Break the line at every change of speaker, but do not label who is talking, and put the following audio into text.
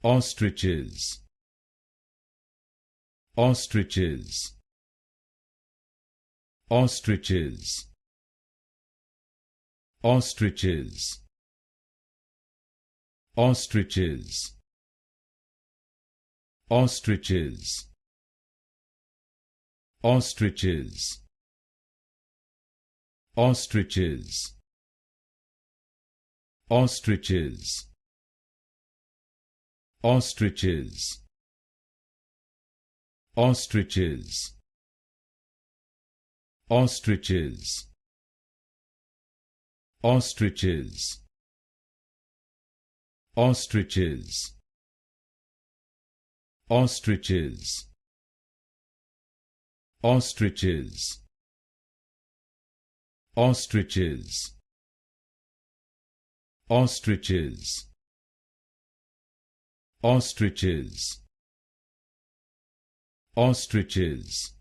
Ostriches, ostriches, ostriches, ostriches, ostriches, ostriches, ostriches, ostriches, ostriches, ostriches, ostriches, ostriches, ostriches, ostriches, ostriches, ostriches, ostriches, ostriches, ostriches, ostriches,